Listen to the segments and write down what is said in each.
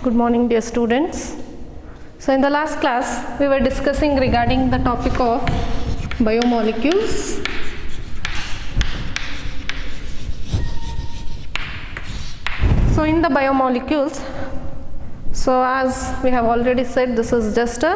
Good morning, dear students. So in the last class we were discussing regarding the topic of biomolecules. So in the biomolecules, so as we have already said, this is just a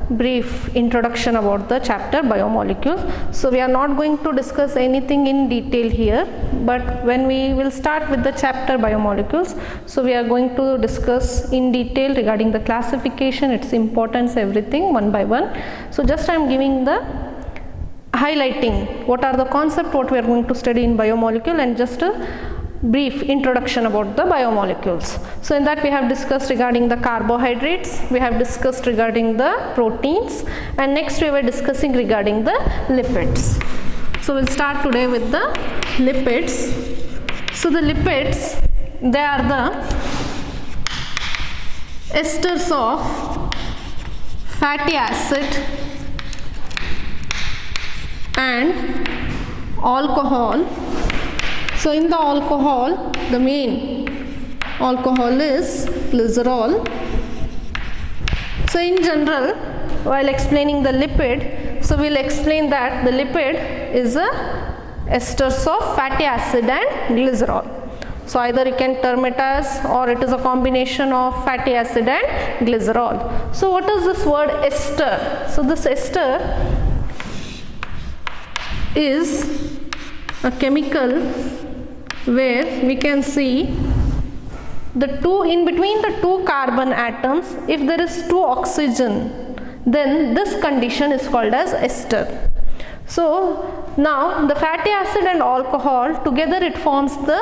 brief introduction about the chapter biomolecules. So we are not going to discuss anything in detail here, but when we will start with the chapter biomolecules, so we are going to discuss in detail regarding the classification, its importance, everything one by one. So just I am giving the highlighting what are the concept what we are going to study in biomolecule and just a brief introduction about the biomolecules. So in that we have discussed regarding the carbohydrates, we have discussed regarding the proteins, and next we were discussing regarding the lipids. So we'll start today with the lipids. So the lipids, they are the esters of fatty acid and alcohol. So in the alcohol, the main alcohol is glycerol. So in general, while explaining the lipid, so we'll explain that the lipid is a esters of fatty acid and glycerol. So either you can term it as, or it is a combination of fatty acid and glycerol. So what is this word ester? So this ester is a chemical where we can see the two in between the two carbon atoms, if there is two oxygen, then this condition is called as ester. So now the fatty acid and alcohol together it forms the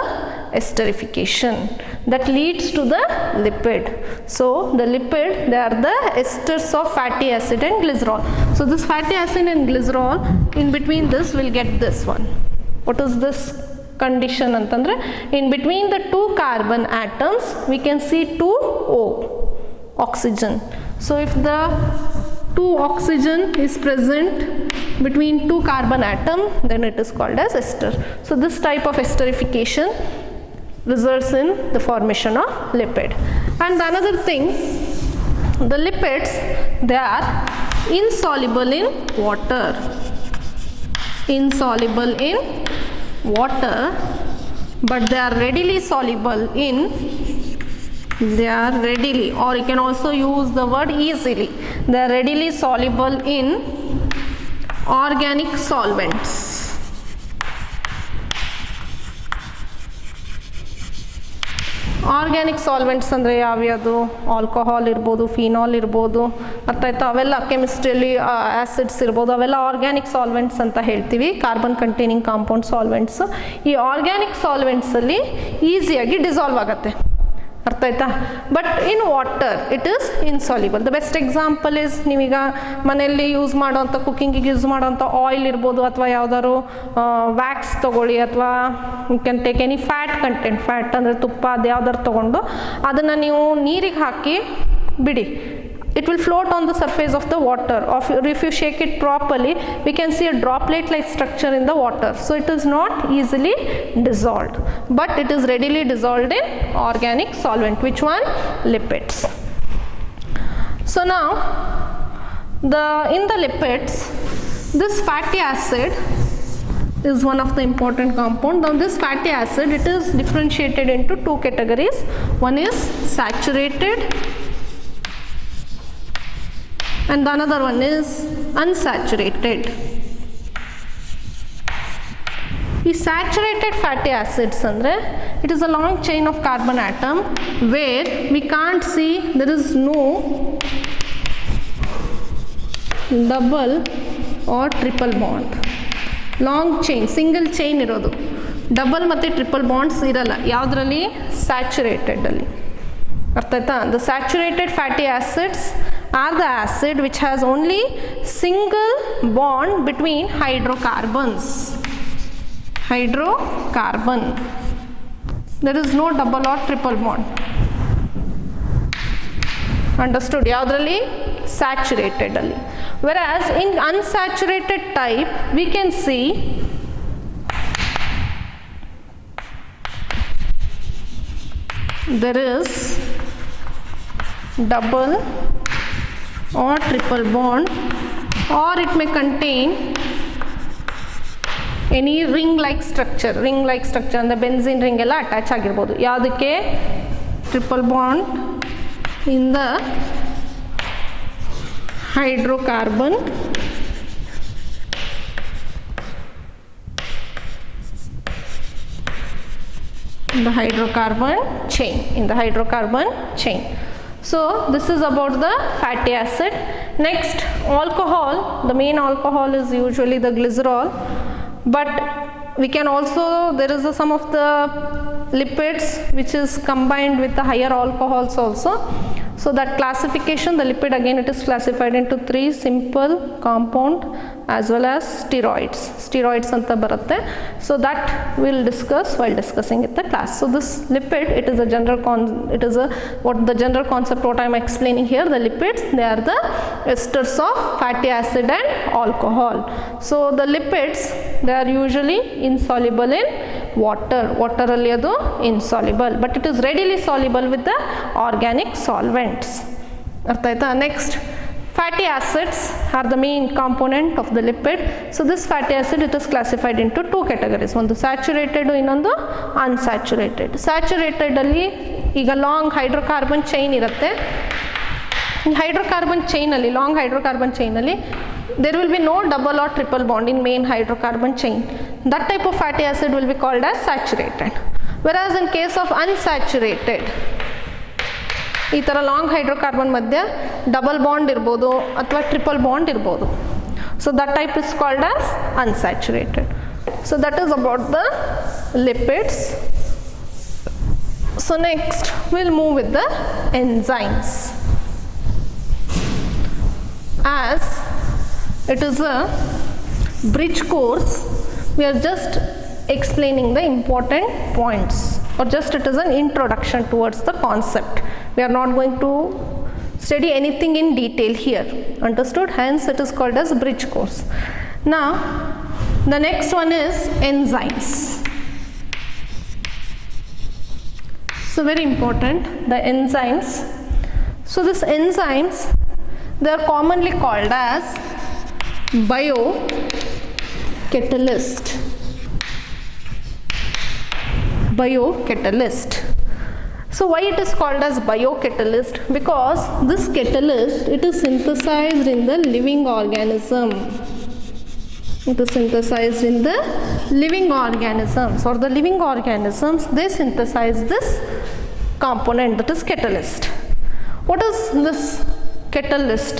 esterification that leads to the lipid. So the lipid, they are the esters of fatty acid and glycerol. So this fatty acid and glycerol, in between this we'll get this one. What is this condition antandre? In between the two carbon atoms we can see two O, oxygen. So if the two oxygen is present between two carbon atom, then it is called as ester. So this type of esterification results in the formation of lipid. And the another thing, the lipids, they are insoluble in water. Insoluble in water, but they are readily soluble in, they are readily, or you can also use the word easily, they are readily soluble in organic solvents. Organic solvents ಅಂದರೆ ಯಾವ್ಯಾವುದು? Alcohol ಇರ್ಬೋದು, phenol ಇರ್ಬೋದು, ಅರ್ಥಾಯ್ತಾ? ಅವೆಲ್ಲ ಕೆಮಿಸ್ಟ್ರಿಯಲ್ಲಿ acids ಇರ್ಬೋದು, ಅವೆಲ್ಲ organic solvents ಅಂತ ಹೇಳ್ತೀವಿ, carbon containing compound solvents. ಈ ಆರ್ಗ್ಯಾನಿಕ್ ಸಾಲ್ವೆಂಟ್ಸಲ್ಲಿ ಈಸಿಯಾಗಿ ಡಿಸಾಲ್ವ್ ಆಗುತ್ತೆ, ಅರ್ಥ ಆಯ್ತಾ? But in water it is insoluble. The best example is, ನೀವೀಗ ಮನೆಯಲ್ಲಿ ಯೂಸ್ ಮಾಡೋವಂಥ, ಕುಕ್ಕಿಂಗಿಗೆ ಯೂಸ್ ಮಾಡೋವಂಥ ಆಯಿಲ್ ಇರ್ಬೋದು, ಅಥವಾ ಯಾವ್ದಾದ್ರು ವ್ಯಾಕ್ಸ್ ತೊಗೊಳ್ಳಿ, ಅಥವಾ you can take any fat content, fat ಅಂದರೆ ತುಪ್ಪ, ಅದು ಯಾವ್ದಾರು ತೊಗೊಂಡು ಅದನ್ನು ನೀವು ನೀರಿಗೆ ಹಾಕಿ ಬಿಡಿ, it will float on the surface of the water. Or if you shake it properly, we can see a droplet like structure in the water. So it is not easily dissolved, but it is readily dissolved in organic solvent. Which one? Lipids. So now in the lipids, this fatty acid is one of the important compound. Now this fatty acid, it is differentiated into two categories. One is saturated and the another one is unsaturated. ಈ saturated fatty acids ಅಂದರೆ it is a long chain of carbon atom where we can't see there is no double or triple bond. Long chain, single chain ಇರೋದು, double ಮತ್ತು triple bonds ಇರಲ್ಲ ಯಾವುದರಲ್ಲಿ? ಸ್ಯಾಚುರೇಟೆಡಲ್ಲಿ, ಅರ್ಥ ಆಯ್ತಾ? The saturated fatty acids are the acid which has only single bond between hydrocarbons. Hydrocarbon. There is no double or triple bond. Understood? ಯಾವುದರಲ್ಲಿ? Saturated ಅಲ್ಲಿ. Whereas in unsaturated type we can see there is double or triple bond, or it may contain any ring like structure ಅಂದರೆ benzene ring ಎಲ್ಲ attach ಆಗಿರ್ಬೋದು. ಯಾವುದಕ್ಕೆ? Triple bond in the hydrocarbon chain. So this is about the fatty acid. Next, alcohol. The main alcohol is usually the glycerol, but we can also, there is some of the lipids which is combined with the higher alcohols also. So that classification, the lipid again, it is classified into 3: simple, compound, as well as steroids anta barutte. So that we'll discuss while discussing in the class. So this lipid, it is a general what the general concept what I am explaining here. The lipids, they are the esters of fatty acid and alcohol. So the lipids, they are usually insoluble in water alli adu insoluble, but it is readily soluble with the organic solvents. Artha aita? Next, fatty acids are the main component of the lipid. So this fatty acid, it is classified into 2 categories. One saturated, ಇನ್ನೊಂದು unsaturated. Saturated ಅಲ್ಲಿ ಈಗ long hydrocarbon chain ಇರುತ್ತೆ. Hydrocarbon ಚೈನಲ್ಲಿ, long hydrocarbon ಚೈನಲ್ಲಿ there will be no double or triple bond in main hydrocarbon chain. That type of fatty acid will be called as saturated. Whereas in case of unsaturated, ಈ ಥರ long hydrocarbon ಮಧ್ಯೆ double bond ಇರ್ಬೋದು ಅಥವಾ triple bond ಇರ್ಬೋದು. So that type is called as unsaturated. So that is about the lipids. So next will move with the enzymes. As it is a bridge course, we are just explaining the important points, or just it is an introduction towards the concept. We are not going to study anything in detail here, understood? Hence it is called as bridge course. Now the next one is enzymes. So very important, the enzymes. So these enzymes, they are commonly called as biocatalyst. So why it is called as biocatalyst? Because this catalyst, it is synthesized in the living organism. It is synthesized in the living organisms, or the living organisms, they synthesize this component, that is catalyst. What is this catalyst?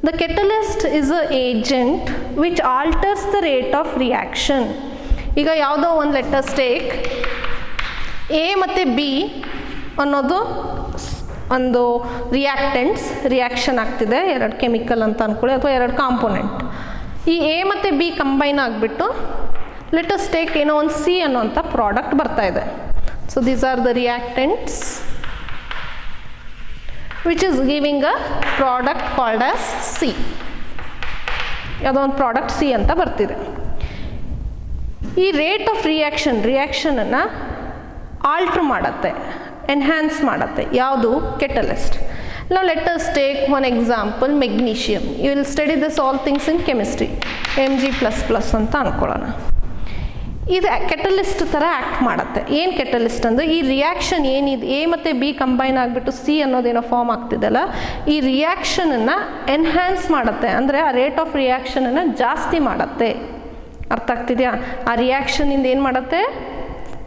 The catalyst is an agent which alters the rate of reaction. ಈಗ ಯಾವುದೋ ಒಂದು lettuce take A ಮತ್ತು B ಅನ್ನೋದು ಒಂದು reaction ಆಗ್ತಿದೆ, ಎರಡು chemical ಅಂತ ಅಂದ್ಕೊಳ್ಳಿ ಅಥವಾ ಎರಡು ಕಾಂಪೋನೆಂಟ್. ಈ ಎ ಮತ್ತು ಬಿ ಕಂಬೈನ್ ಆಗಿಬಿಟ್ಟು ಲೆಟಸ್ ಟೇಕ್ ಏನೋ ಒಂದು ಸಿ ಅನ್ನೋಂಥ ಪ್ರಾಡಕ್ಟ್ ಬರ್ತಾ ಇದೆ. So these are the reactants which is giving a product called as C. ಯಾವುದೋ ಒಂದು ಪ್ರಾಡಕ್ಟ್ ಸಿ ಅಂತ ಬರ್ತಿದೆ. ಈ ರೇಟ್ ಆಫ್ ರಿಯಾಕ್ಷನನ್ನು ಆಲ್ಟ್ರ್ ಮಾಡುತ್ತೆ, ಎನ್ಹ್ಯಾನ್ಸ್ ಮಾಡುತ್ತೆ. ಯಾವುದು? Catalyst. Now let us take one example, magnesium. You will study this all things in chemistry, Mg++ ಅಂತ ಅನ್ಕೊಳ್ಳೋಣ. ಇದು ಕೆಟಲಿಸ್ಟ್ ಥರ ಆ್ಯಕ್ಟ್ ಮಾಡುತ್ತೆ. ಏನು ಕೆಟಲಿಸ್ಟ್ ಅಂದರೆ, ಈ ರಿಯಾಕ್ಷನ್ ಏನಿದೆ, ಎ ಮತ್ತು ಬಿ ಕಂಬೈನ್ ಆಗಿಬಿಟ್ಟು ಸಿ ಅನ್ನೋದೇನೋ ಫಾರ್ಮ್ ಆಗ್ತಿದೆಯಲ್ಲ, ಈ ರಿಯಾಕ್ಷನನ್ನು ಎನ್ಹ್ಯಾನ್ಸ್ ಮಾಡುತ್ತೆ. ಅಂದರೆ ಆ ರೇಟ್ ಆಫ್ ರಿಯಾಕ್ಷನನ್ನು ಜಾಸ್ತಿ ಮಾಡುತ್ತೆ. ಅರ್ಥ ಆಗ್ತಿದೆಯಾ? ಆ ರಿಯಾಕ್ಷನಿಂದ ಏನು ಮಾಡುತ್ತೆ?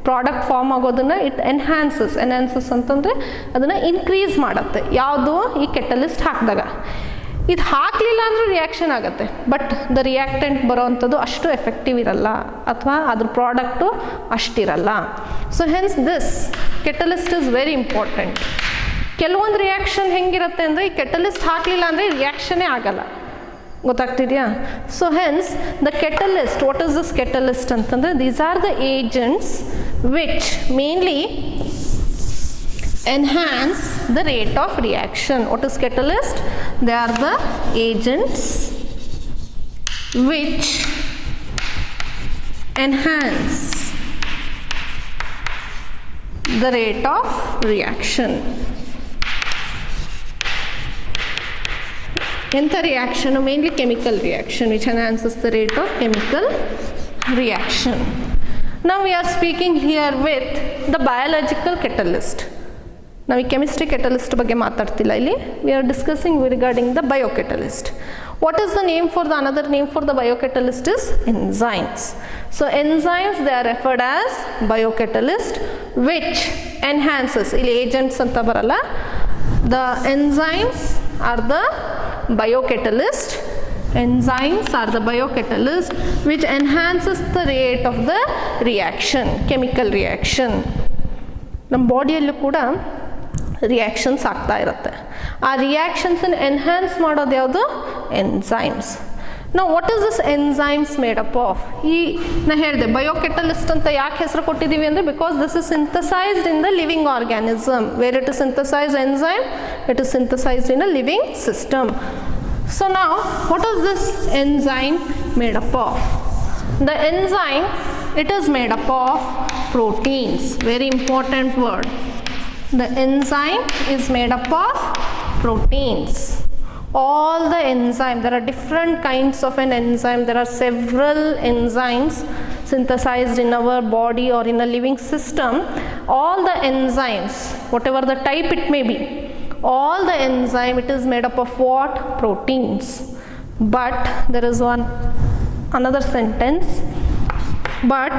ಪ್ರಾಡಕ್ಟ್ ಫಾರ್ಮ್ ಆಗೋದನ್ನು ಇಟ್ ಎನ್ಹ್ಯಾನ್ಸಸ್ ಅಂತಂದರೆ ಅದನ್ನು ಇನ್ಕ್ರೀಸ್ ಮಾಡುತ್ತೆ. ಯಾವುದು? ಈ ಕೆಟಲಿಸ್ಟ್ ಹಾಕಿದಾಗ. ಇದು ಹಾಕಲಿಲ್ಲ ಅಂದರೆ ರಿಯಾಕ್ಷನ್ ಆಗುತ್ತೆ, ಬಟ್ ದ ರಿಯಾಕ್ಟೆಂಟ್ ಬರೋವಂಥದ್ದು ಅಷ್ಟು ಎಫೆಕ್ಟಿವ್ ಇರಲ್ಲ, ಅಥವಾ ಅದ್ರ ಪ್ರಾಡಕ್ಟು ಅಷ್ಟಿರಲ್ಲ. So hence this catalyst is very important. ಕೆಲವೊಂದು ರಿಯಾಕ್ಷನ್ ಹೆಂಗಿರುತ್ತೆ ಅಂದರೆ, ಈ ಕೆಟಲಿಸ್ಟ್ ಹಾಕಲಿಲ್ಲ ಅಂದರೆ ರಿಯಾಕ್ಷನೇ ಆಗಲ್ಲ. ಗೊತ್ತಾಗ್ತಿದೆಯಾ? So hence the catalyst, what is this catalyst ಅಂತಂದರೆ, these are the agents which mainly enhance the rate of reaction. What is catalyst? They are the agents which enhance the rate of reaction. ಎಂಥ reaction? Mainly chemical reaction which enhances the rate of chemical reaction. Now we are speaking here with the biological catalyst. ನಾವು ಈ chemistry catalyst ಬಗ್ಗೆ ಮಾತಾಡ್ತಿಲ್ಲ ಇಲ್ಲಿ. We are discussing regarding the biocatalyst. What is the name for the another name for the biocatalyst is enzymes. So enzymes they are referred as biocatalyst which enhances, ಇಲ್ಲಿ agents ಅಂತ ಬರಲ್ಲ. The enzymes are the biocatalyst. Enzymes are the biocatalyst which enhances the rate of the reaction, chemical reaction. ನಮ್ಮ ಬಾಡಿಯಲ್ಲೂ ಕೂಡ reactions ಆಗ್ತಾ ಇರುತ್ತೆ. ಆ ರಿಯಾಕ್ಷನ್ಸನ್ನು enhance ಮಾಡೋದು ಯಾವುದು? ಎನ್ಸೈಮ್ಸ್. ನಾವು what is this enzymes made up of? ಈ ನಾ ಹೇಳಿದೆ ಬಯೋಕೆಟಲಿಸ್ಟ್ ಅಂತ ಯಾಕೆ ಹೆಸರು ಕೊಟ್ಟಿದ್ದೀವಿ ಅಂದರೆ because this is synthesized in the living organism. Where it is synthesize enzyme, it is synthesized in a living system. So now what is this enzyme made up of? The enzyme, it is made up of proteins. Very important word. The enzyme is made up of proteins. All the enzyme, there are different kinds of an enzyme. There are several enzymes synthesized in our body or in a living system. All the enzymes, whatever the type it may be, all the enzyme, it is made up of what? Proteins. But there is another sentence, but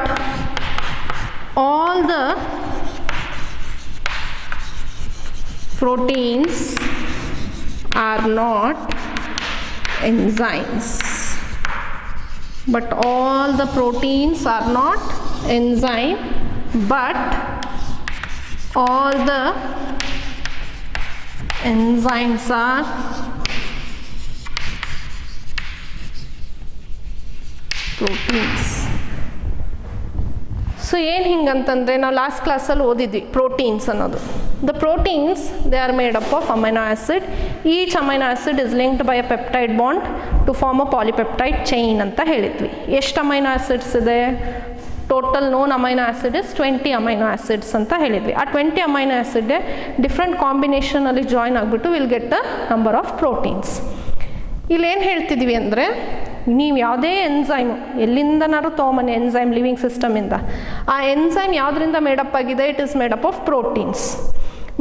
all the proteins are not enzymes. But all the proteins are not enzyme, but all the enzymes are proteins. So ಏನು ಹಿಂಗಂತಂದರೆ ನಾವು last ಕ್ಲಾಸಲ್ಲಿ ಓದಿದ್ವಿ proteins ಅನ್ನೋದು. The proteins they are made up of amino acid. Each amino acid is linked by a peptide bond to form a polypeptide chain ಅಂತ ಹೇಳಿದ್ವಿ. ಎಷ್ಟು amino acids ಇದೆ? Total known amino acid is 20 amino acids ಅಂತ ಹೇಳಿದ್ವಿ. ಆ 20 amino acid different ಕಾಂಬಿನೇಷನಲ್ಲಿ join ಆಗಿಬಿಟ್ಟು will get the number of proteins. ಇಲ್ಲೇನು ಹೇಳ್ತಿದ್ವಿ ಅಂದರೆ ನೀವು ಯಾವುದೇ ಎನ್ಸೈಮು ಎಲ್ಲಿಂದನಾದ್ರು ತೊಗೊಂಬನ್ನಿ, ಎನ್ಸೈಮ್ ಲಿವಿಂಗ್ ಸಿಸ್ಟಮಿಂದ, ಆ ಎನ್ಸೈಮ್ ಯಾವುದರಿಂದ ಮೇಡಪ್ ಆಗಿದೆ? It is made up of proteins.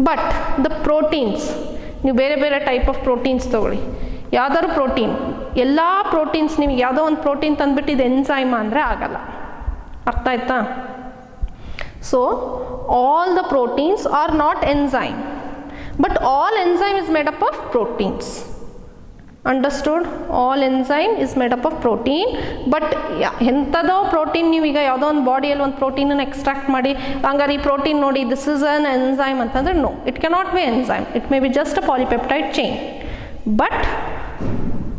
But the proteins, ನೀವು ಬೇರೆ ಬೇರೆ ಟೈಪ್ ಆಫ್ ಪ್ರೋಟೀನ್ಸ್ ತೊಗೊಳ್ಳಿ, ಯಾವ್ದಾದ್ರು ಪ್ರೋಟೀನ್, ಎಲ್ಲ ಪ್ರೋಟೀನ್ಸ್ ನಿಮಗೆ ಯಾವುದೋ ಒಂದು ಪ್ರೋಟೀನ್ ತಂದುಬಿಟ್ಟು ಇದು ಎನ್ಸೈಮ ಅಂದರೆ ಆಗಲ್ಲ. ಅರ್ಥ ಆಯ್ತಾ? So all the proteins are not enzyme, but all enzyme is made up of proteins. Understood? All enzyme is made up of protein. But ಎಂಥದೋ ಪ್ರೋಟೀನ್ ನೀವೀಗ ಯಾವುದೋ ಒಂದು ಬಾಡಿಯಲ್ಲಿ ಒಂದು ಪ್ರೋಟೀನನ್ನು ಎಕ್ಸ್ಟ್ರಾಕ್ಟ್ ಮಾಡಿ ಹಂಗಾರೆ ಈ ಪ್ರೋಟೀನ್ ನೋಡಿ ದಿಸ್ ಇಸ್ ಅನ್ ಎನ್ಸೈಮ್ ಅಂತಂದರೆ no, it cannot be enzyme. It may be just a polypeptide chain. But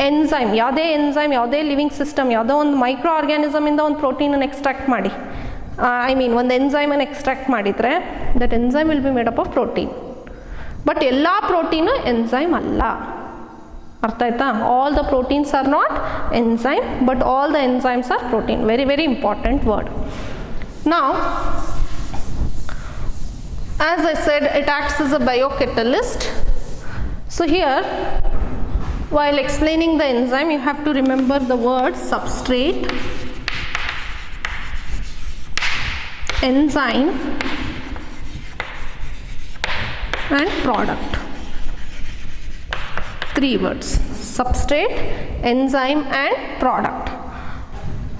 enzyme, ಯಾವುದೇ ಎನ್ಸೈಮ್, ಯಾವುದೇ ಲಿವಿಂಗ್ ಸಿಸ್ಟಮ್, ಯಾವುದೋ ಒಂದು ಮೈಕ್ರೋ ಆರ್ಗ್ಯಾನಿಸಮಿಂದ ಒಂದು ಪ್ರೋಟೀನನ್ನು ಎಕ್ಸ್ಟ್ರಾಕ್ಟ್ ಮಾಡಿ, ಒಂದು ಎನ್ಸೈಮನ್ನು ಎಕ್ಸ್ಟ್ರಾಕ್ಟ್ ಮಾಡಿದರೆ that enzyme will be made up of protein. But ಎಲ್ಲ ಪ್ರೋಟೀನು ಎನ್ಸೈಮ್ ಅಲ್ಲ. ಅರ್ಥ ಆಯ್ತಾ? All the proteins are not enzyme, but all the enzymes are protein. Very very important word. Now, as I said, it acts as a biocatalyst. So here, while explaining the enzyme, you have to remember the word substrate, enzyme, and product. 3 words: substrate, enzyme, and product.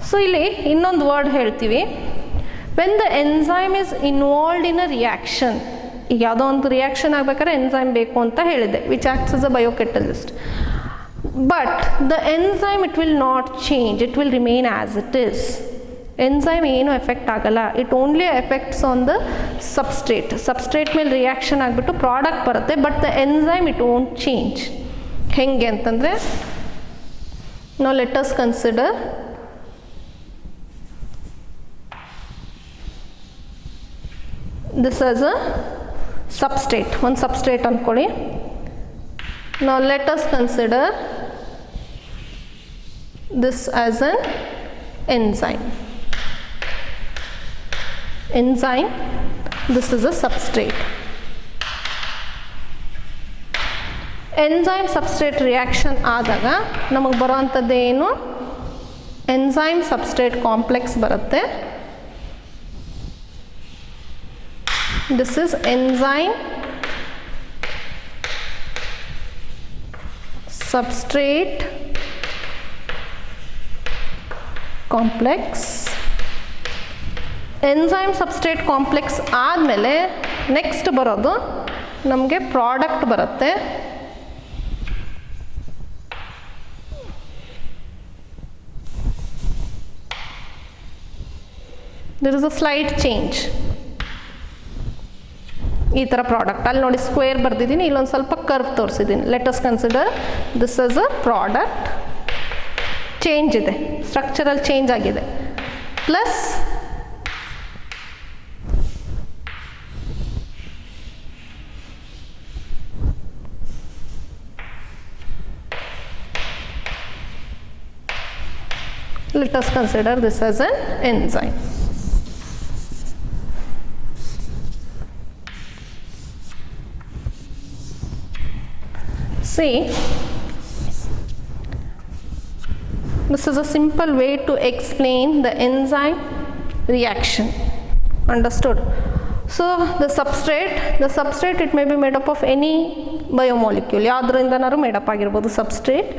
So ಇಲ್ಲಿ ಇನ್ನೊಂದು word ಹೇಳ್ತೀವಿ. when the enzyme is involved in a reaction, ಈಗ ಯಾವುದೋ ಒಂದು reaction ಆಗಬೇಕಾದ್ರೆ enzyme ಬೇಕು ಅಂತ ಹೇಳಿದೆ, which acts as a biocatalyst. But the enzyme, it will not change, it will remain as it is. Enzyme ಏನು ಎಫೆಕ್ಟ್ ಆಗಲ್ಲ. It only effects on the substrate. Substrate ಮೇಲೆ ರಿಯಾಕ್ಷನ್ ಆಗಿಬಿಟ್ಟು ಪ್ರಾಡಕ್ಟ್ ಬರುತ್ತೆ, but the enzyme it won't change. ಹೆಂಗೆ ಅಂತಂದರೆ, ನಾವು let us consider this as a substrate. ಒಂದು substrate ಅಂದ್ಕೊಳ್ಳಿ. ನಾವು let us consider this as an enzyme. Enzyme, this is a substrate. Enzyme substrate reaction ಆದಾಗ ನಮಗೆ ಬರೋವಂಥದ್ದು ಏನು, ಎಂಜೈಮ್ ಸಬ್ಸ್ಟ್ರೇಟ್ ಕಾಂಪ್ಲೆಕ್ಸ್ ಬರುತ್ತೆ. This is enzyme substrate complex. Enzyme substrate complex ಆದಮೇಲೆ next ಬರೋದು ನಮಗೆ ಪ್ರಾಡಕ್ಟ್ ಬರುತ್ತೆ. there is a slight change. ಈ ಥರ ಪ್ರಾಡಕ್ಟ್ ಅಲ್ಲಿ ನೋಡಿ ಸ್ಕ್ವೇರ್ ಬರ್ದಿದ್ದೀನಿ, ಇಲ್ಲೊಂದು ಸ್ವಲ್ಪ ಕರ್ವ್ ತೋರಿಸಿದ್ದೀನಿ. Let us consider this as a product. Change ಇದೆ, ಸ್ಟ್ರಕ್ಚರಲ್ ಚೇಂಜ್ ಆಗಿದೆ. Plus let us consider this as an enzyme. See, this is a simple way to explain the enzyme reaction. Understood? So the substrate it may be made up of any biomolecule. ಯಾವ್ದ್ರಿಂದನಾರು made up ಆಗಿರ್ಬೋದು substrate.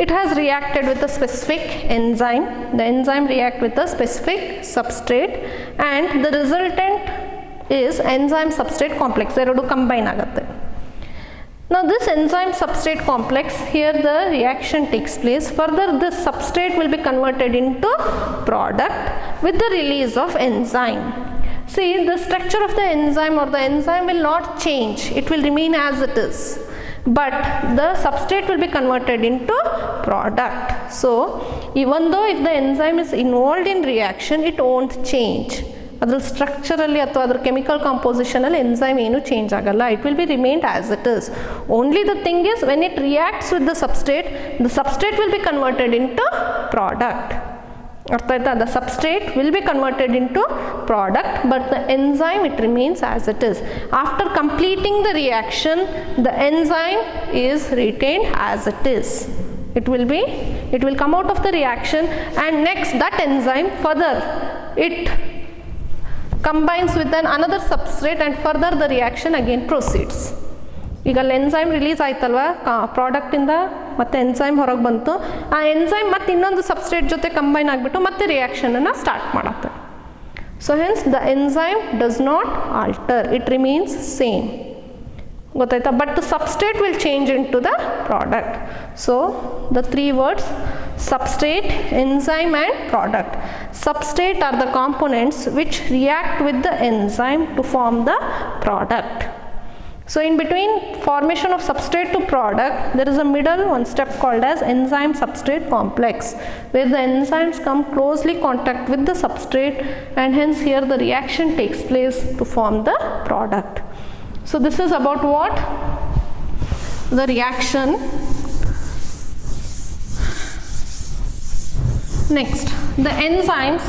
It has reacted with a specific enzyme. The enzyme react with a specific substrate and the resultant is enzyme substrate complex. ಎರಡು combine ಆಗುತ್ತೆ. Now this enzyme substrate complex, here the reaction takes place. Further this substrate will be converted into product with the release of enzyme. See, the structure of the enzyme or the enzyme will not change. It will remain as it is. But the substrate will be converted into product. So even though if the enzyme is involved in reaction, it won't change. ಅದರ ಸ್ಟ್ರಕ್ಚರಲ್ಲಿ ಅಥವಾ ಅದರ chemical ಕಾಂಪೋಸಿಷನಲ್ಲಿ enzyme ಏನು change ಆಗಲ್ಲ. It will be remained as it is. Only the thing is when it reacts with the substrate will be converted into product. ಅರ್ಥ ಆಯ್ತಾ? The substrate will be converted into product but the enzyme it remains as it is. After completing the reaction the enzyme is retained as it is. It will come out of the reaction and next that enzyme further it combines with another substrate and further the reaction again proceeds. ಈಗ enzyme release ಆಯ್ತಲ್ವ ಪ್ರಾಡಕ್ಟಿಂದ, ಮತ್ತೆ enzyme ಹೊರಗೆ ಬಂತು. ಆ enzyme ಮತ್ತೆ ಇನ್ನೊಂದು substrate ಜೊತೆ combine ಆಗಿಬಿಟ್ಟು ಮತ್ತೆ ರಿಯಾಕ್ಷನನ್ನು ಸ್ಟಾರ್ಟ್ ಮಾಡುತ್ತೆ. So hence the enzyme does not alter, it remains same. ಗೊತ್ತಾಯ್ತಾ? But the substrate will change in to the product. So the 3 words substrate, enzyme and product. Substrate are the components which react with the enzyme to form the product. So in between formation of substrate to product, there is a middle one step called as enzyme substrate complex, where the enzymes come closely contact with the substrate and hence here the reaction takes place to form the product. So this is about what? The reaction. Next, the enzymes,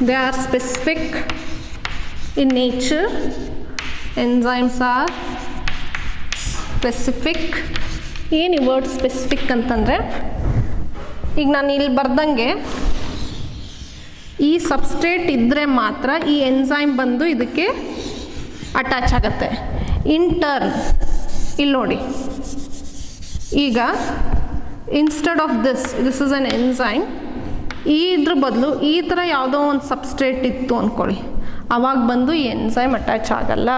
they are specific in nature. Enzymes are specific. ಏನು ಈ word specific ಅಂತಂದರೆ, ಈಗ ನಾನು ಇಲ್ಲಿ ಬರ್ದಂಗೆ ಈ substrate ಇದ್ದರೆ ಮಾತ್ರ ಈ ಎಂಜೈಮ್ ಬಂದು ಇದಕ್ಕೆ ಅಟ್ಯಾಚ್ ಆಗುತ್ತೆ. ಇನ್ ಟರ್ನ್ ಇಲ್ಲಿ ನೋಡಿ, ಈಗ instead of this is an enzyme, ಇದ್ರ ಬದಲು ಈ ಥರ ಯಾವುದೋ ಒಂದು ಸಬ್ಸ್ಟ್ರೇಟ್ ಇತ್ತು ಅಂದ್ಕೊಳ್ಳಿ, ಆವಾಗ ಬಂದು ಈ ಎಂಜೈಮ್ ಅಟ್ಯಾಚ್ ಆಗಲ್ಲ.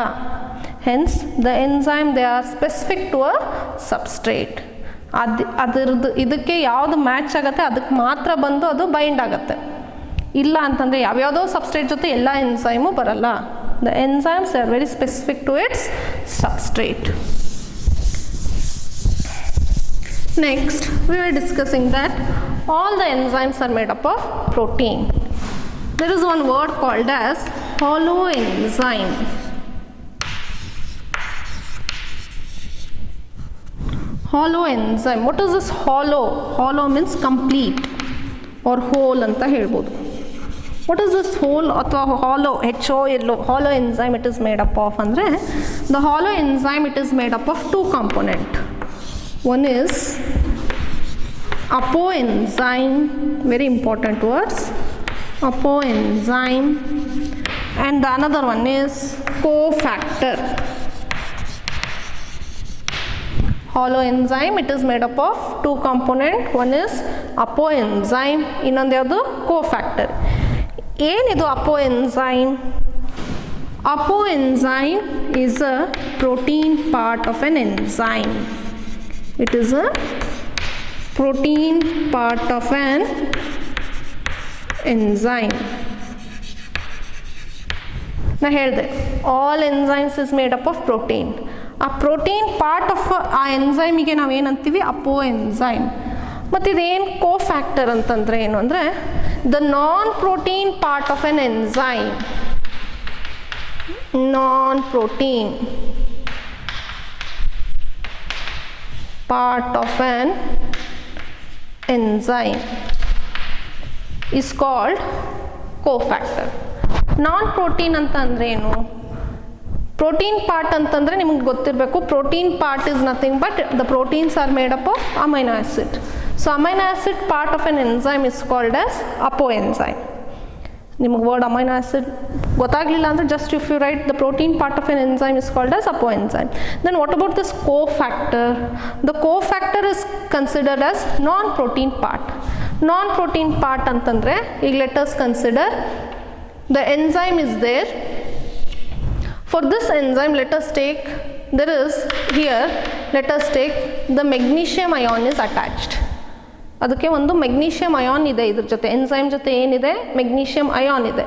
Hence the enzyme they are specific to a substrate. ಅದರದ್ದು ಇದಕ್ಕೆ ಯಾವುದು ಮ್ಯಾಚ್ ಆಗುತ್ತೆ ಅದಕ್ಕೆ ಮಾತ್ರ ಬಂದು ಅದು ಬೈಂಡ್ ಆಗುತ್ತೆ. ಇಲ್ಲ ಅಂತಂದರೆ ಯಾವ್ಯಾವುದೋ ಸಬ್ಸ್ಟ್ರೇಟ್ ಜೊತೆ ಎಲ್ಲ ಎಂಜೈಮು ಬರಲ್ಲ. The enzymes are very specific to its substrate. Next, we were discussing that all the enzymes are made up of protein. There is one word called as holoenzyme. Holoenzyme. What is this hollow? Hollow means complete or whole anta helbodu. What is this whole ಅಥವಾ hollow? Holoenzyme it is made up of andre the holoenzyme it is made up of 2 components. One is apoenzyme, very important words, apoenzyme, and the another one is cofactor. Holoenzyme, it is made up of two components. One is apoenzyme, ಇನ್ನೊಂದು ಯಾವುದು cofactor. ಏನಿದು apoenzyme? Apoenzyme is a protein part of an enzyme. It is a protein part of an enzyme. ನಾ ಹೇಳಿದೆ all enzymes is made up of protein. ಆ protein part of ಆ ಎನ್ಸೈಮಿಗೆ ನಾವೇನಂತೀವಿ ಅಪೋ enzyme. ಮತ್ತು ಇದೇನು cofactor ಅಂತಂದರೆ ಏನು ಅಂದರೆ the non protein part of an enzyme, non protein part of an enzyme is called cofactor. Non protein ಅಂತ ಅಂದರೆ ಏನು? ಪ್ರೋಟೀನ್ ಪಾರ್ಟ್ ಅಂತಂದರೆ ನಿಮಗೆ ಗೊತ್ತಿರಬೇಕು, protein part is nothing but the proteins are made up of amino acid. So amino acid part of an enzyme is called as apoenzyme. ನಿಮಗೆ word amino acid ಗೊತ್ತಾಗಲಿಲ್ಲ ಅಂದರೆ just if you write the protein part of an enzyme is called as apoenzyme. Then what about this cofactor? The cofactor is considered as non protein part. Non protein part ಅಂತಂದರೆ ಈಗ let us consider the enzyme is there. For this enzyme let us take, there is here, let us take the magnesium ion is attached. ಅದಕ್ಕೆ ಒಂದು magnesium ion ಇದೆ ಇದ್ರ ಜೊತೆ, enzyme ಜೊತೆ ಏನಿದೆ magnesium ion ಇದೆ.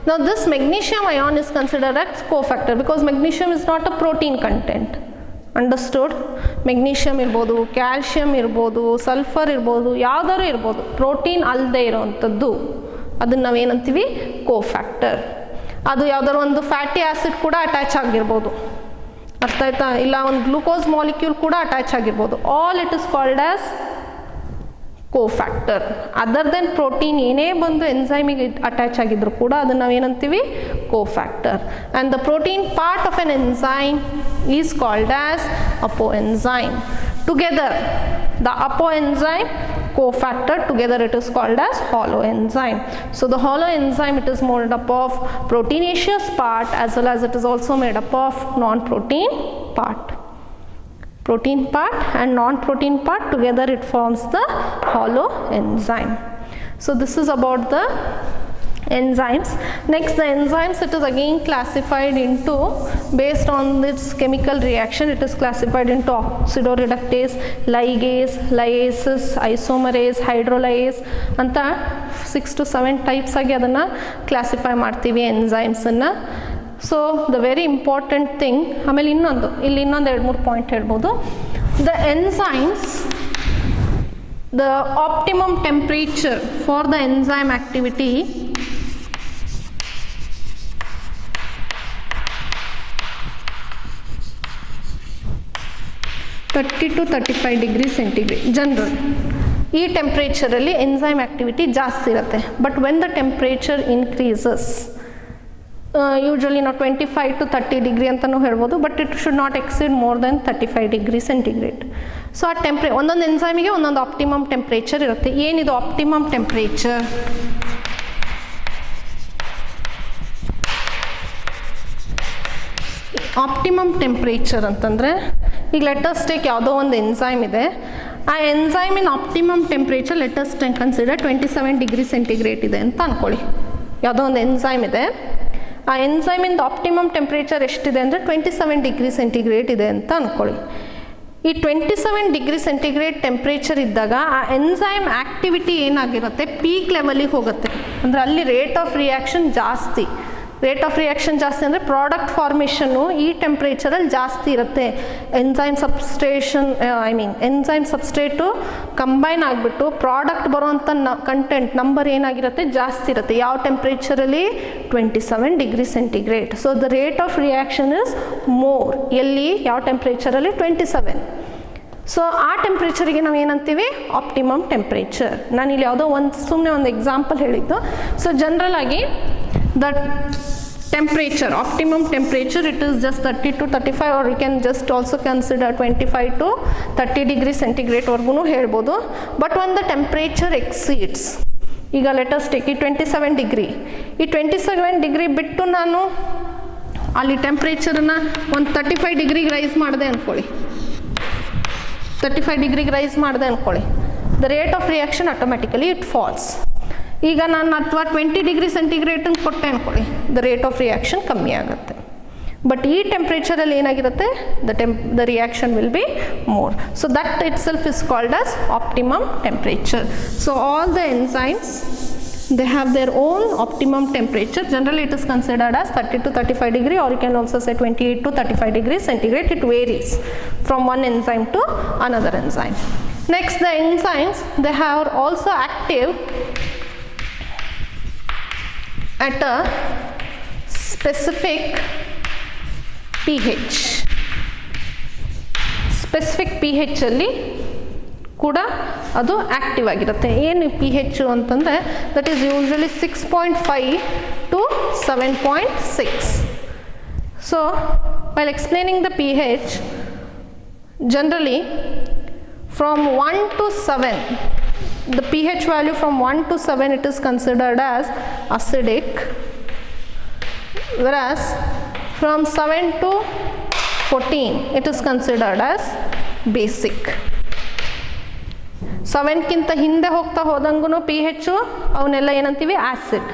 ನಾವು this magnesium ion is considered as cofactor because magnesium is not a protein content. Understood? Magnesium ಇರ್ಬೋದು, ಕ್ಯಾಲ್ಶಿಯಮ್ ಇರ್ಬೋದು, ಸಲ್ಫರ್ ಇರ್ಬೋದು, ಯಾವ್ದಾದ್ರು ಇರ್ಬೋದು, ಪ್ರೋಟೀನ್ ಅಲ್ಲದೆ ಇರೋವಂಥದ್ದು ಅದನ್ನು ನಾವೇನಂತೀವಿ ಕೋಫ್ಯಾಕ್ಟರ್. ಅದು ಯಾವ್ದಾದ್ರು ಒಂದು ಫ್ಯಾಟಿ ಆ್ಯಸಿಡ್ ಕೂಡ ಅಟ್ಯಾಚ್ ಆಗಿರ್ಬೋದು, ಅರ್ಥ ಆಯ್ತಾ? ಇಲ್ಲ ಒಂದು ಗ್ಲೂಕೋಸ್ ಮಾಲಿಕ್ಯೂಲ್ ಕೂಡ ಅಟ್ಯಾಚ್ ಆಗಿರ್ಬೋದು. All it is called as cofactor. Other then protein ಏನೇ ಬಂದು ಎನ್ಸೈಮಿಗೆ ಅಟ್ಯಾಚ್ ಆಗಿದ್ರು ಕೂಡ ಅದನ್ನು ನಾವೇನಂತೀವಿ cofactor. And the protein part of an enzyme is called as apoenzyme. Together the apoenzyme cofactor together it is called as holoenzyme. So the holoenzyme, it is made up of proteinaceous part as well as it is also made up of non-protein part. Protein part and non-protein part together it forms the holoenzyme. So this is about the enzymes. Next, the enzymes, it is again classified into, based on its chemical reaction, it is classified into oxidoreductase, ligase, lyases, isomerase, hydrolase ಅಂತ 6 to 7 types ಆಗಿ ಅದನ್ನು classify ಮಾಡ್ತೀವಿ ಎಂಜೈಮ್ಸನ್ನು. So the very important thing, ಆಮೇಲೆ ಇನ್ನೊಂದು ಇಲ್ಲಿ ಇನ್ನೊಂದು 2-3 point ಹೇಳ್ಬೋದು. The enzymes, the optimum temperature for the enzyme activity to 35 degree centigrade general. ಈ ಟೆಂಪ್ರೇಚರಲ್ಲಿ ಎಂಜೈಮ್ ಆ್ಯಕ್ಟಿವಿಟಿ ಜಾಸ್ತಿ ಇರುತ್ತೆ. But when the temperature increases, usually ನಾವು 25 to 30 ಡಿಗ್ರಿ ಅಂತಲೂ ಹೇಳ್ಬೋದು, but it should not exceed more than 35 degree centigrade. So ಆ ಒಂದೊಂದು ಎಂಜೈಮಿಗೆ ಒಂದೊಂದು optimum temperature ಇರುತ್ತೆ. ಏನಿದು ಆಪ್ಟಿಮಮ್ ಟೆಂಪ್ರೇಚರ್? ಆಪ್ಟಿಮಮ್ ಟೆಂಪ್ರೇಚರ್ ಅಂತಂದರೆ ಈಗ ಲೆಟಸ್ ಟೇಕ್ ಯಾವುದೋ ಒಂದು ಎಂಜೈಮ್ ಇದೆ, ಆ ಎಂಜೈಮಿನ optimum temperature let's take consider 27 degree centigrade ಇದೆ ಅಂತ ಅಂದ್ಕೊಳ್ಳಿ. ಯಾವುದೋ ಒಂದು ಎಂಜೈಮ್ ಇದೆ, ಆ ಎಂಜೈಮಿಂದ ಆಪ್ಟಿಮಮ್ ಟೆಂಪ್ರೇಚರ್ ಎಷ್ಟಿದೆ ಅಂದರೆ 27 ಡಿಗ್ರಿ ಸೆಂಟಿಗ್ರೇಡ್ ಇದೆ ಅಂತ ಅಂದ್ಕೊಳ್ಳಿ. ಈ 27 ಡಿಗ್ರಿ ಸೆಂಟಿಗ್ರೇಡ್ ಟೆಂಪ್ರೇಚರ್ ಇದ್ದಾಗ ಆ ಎಂಜೈಮ್ ಆ್ಯಕ್ಟಿವಿಟಿ ಏನಾಗಿರುತ್ತೆ, ಪೀಕ್ ಲೆವೆಲಿಗೆ ಹೋಗುತ್ತೆ. ಅಂದರೆ ಅಲ್ಲಿ ರೇಟ್ ಆಫ್ ರಿಯಾಕ್ಷನ್ ಜಾಸ್ತಿ. ರೇಟ್ ಆಫ್ ರಿಯಾಕ್ಷನ್ ಜಾಸ್ತಿ ಅಂದರೆ ಪ್ರಾಡಕ್ಟ್ ಫಾರ್ಮೇಷನ್ನು ಈ ಟೆಂಪ್ರೇಚರಲ್ಲಿ ಜಾಸ್ತಿ ಇರುತ್ತೆ. ಎಂಜೈಮ್ ಸಬ್ಸ್ಟ್ರೇಟು ಕಂಬೈನ್ ಆಗಿಬಿಟ್ಟು ಪ್ರಾಡಕ್ಟ್ ಬರೋವಂಥ ಕಂಟೆಂಟ್ ನಂಬರ್ ಏನಾಗಿರುತ್ತೆ, ಜಾಸ್ತಿ ಇರುತ್ತೆ. ಯಾವ ಟೆಂಪ್ರೇಚರಲ್ಲಿ? 27 degree centigrade. So the rate of reaction is more. ಎಲ್ಲಿ? ಯಾವ ಟೆಂಪ್ರೇಚರಲ್ಲಿ? 27. ಸೊ ಆ ಟೆಂಪ್ರೇಚರಿಗೆ ನಾವು ಏನಂತೀವಿ? Optimum temperature. ನಾನಿಲ್ಲಿ ಯಾವುದೋ ಸುಮ್ಮನೆ ಒಂದು ಎಕ್ಸಾಂಪಲ್ ಹೇಳಿದ್ದು. ಸೊ ಜನರಲ್ ಆಗಿ the temperature, optimum temperature, it is just 30 to 35, or you can just also consider 25 to 30 degree centigrade ವರ್ಗು ಹೇಳ್ಬೋದು. But when the temperature exceeds, ಈಗ let us take 27 ಡಿಗ್ರಿ, ಈ 27 ಡಿಗ್ರಿ ಬಿಟ್ಟು ನಾನು ಅಲ್ಲಿ ಟೆಂಪ್ರೇಚರ್ನ ಒಂದು 35 ಡಿಗ್ರಿಗೆ ರೈಸ್ ಮಾಡಿದೆ ಅಂದ್ಕೊಳ್ಳಿ, 35 ಡಿಗ್ರಿಗೆ ರೈಸ್ ಮಾಡಿದೆ ಅಂದ್ಕೊಳ್ಳಿ, the rate of reaction automatically it falls. ಈಗ ನಾನು ಅಥವಾ 20 ಡಿಗ್ರಿ ಸೆಂಟಿಗ್ರೇಡನ್ನು ಕೊಟ್ಟೆ ಅಂದ್ಕೊಳ್ಳಿ, ದ ರೇಟ್ ಆಫ್ ರಿಯಾಕ್ಷನ್ ಕಮ್ಮಿ ಆಗುತ್ತೆ. ಬಟ್ ಈ ಟೆಂಪ್ರೇಚರಲ್ಲಿ ಏನಾಗಿರುತ್ತೆ, the reaction will be more. So that it self is called as optimum temperature. So all the enzymes, they have their own optimum temperature. Generally it is considered as 30 to 35 degree, or you can also say 28 to 35 degrees centigrade. It varies from one enzyme to another enzyme. Next, the enzymes, they are also active at a specific pH. Specific pH ಅಲ್ಲಿ ಕೂಡ ಅದು active ಆಗಿರುತ್ತೆ. ಏನು P H ಅಂತಂದರೆ that is usually 6.5 to 7.6. So while explaining the P H, generally from 1 to 7, the pH value from 1 to 7 it is considered as acidic, whereas from 7 to 14 it is considered as basic. 7ಕ್ಕಿಂತ ಹಿಂದೆ ಹೋಗ್ತಾ ಹೋದಂಗೂ P ಹೆಚ್ಚು ಅವನ್ನೆಲ್ಲ ಏನಂತೀವಿ acid,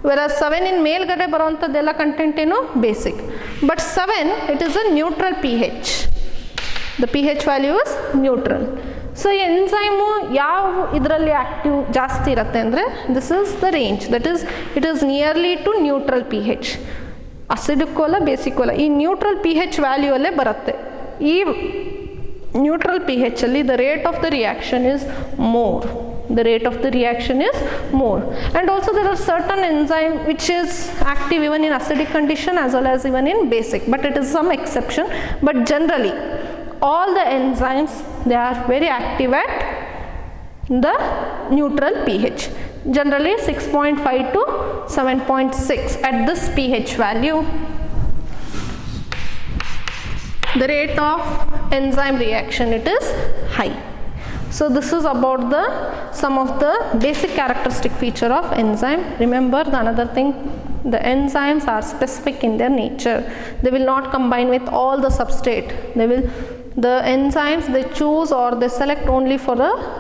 virus 7 in ಮೇಲ್ಗಡೆ ಬರೋವಂಥದ್ದೆಲ್ಲ content ಏನು basic. But 7 it is a neutral P H, the P H value is neutral. So enzyme ಯಾವ ಇದರಲ್ಲಿ ಆ್ಯಕ್ಟಿವ್ ಜಾಸ್ತಿ ಇರುತ್ತೆ ಅಂದರೆ this is the range, that is it is nearly to neutral P H. ಅಸಿಡಿಕ್ಕೂ ಅಲ್ಲ ಬೇಸಿಕ್ಕೂ ಅಲ್ಲ, ಈ ನ್ಯೂಟ್ರಲ್ ಪಿ ಹೆಚ್ ವ್ಯಾಲ್ಯೂ ಅಲ್ಲೇ ಬರುತ್ತೆ. ಈ neutral pH alli the rate of the reaction is more, the rate of the reaction is more. And also there are certain enzyme which is active even in acidic condition as well as even in basic, but it is some exception. But generally all the enzymes, they are very active at the neutral pH, generally 6.5 to 7.6. at this pH value the rate of enzyme reaction it is high. So this is about the some of the basic characteristic feature of enzyme. Remember the another thing, the enzymes are specific in their nature. They will not combine with all the substrate. The enzymes they choose or they select only for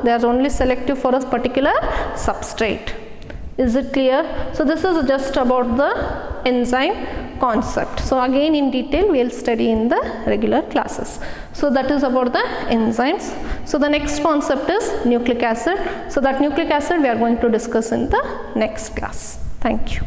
they are only selective for a particular substrate. Is it clear? So this is just about the enzyme concept. So again in detail we will study in the regular classes. So that is about the enzymes. So the next concept is nucleic acid. So that nucleic acid we are going to discuss in the next class. Thank you.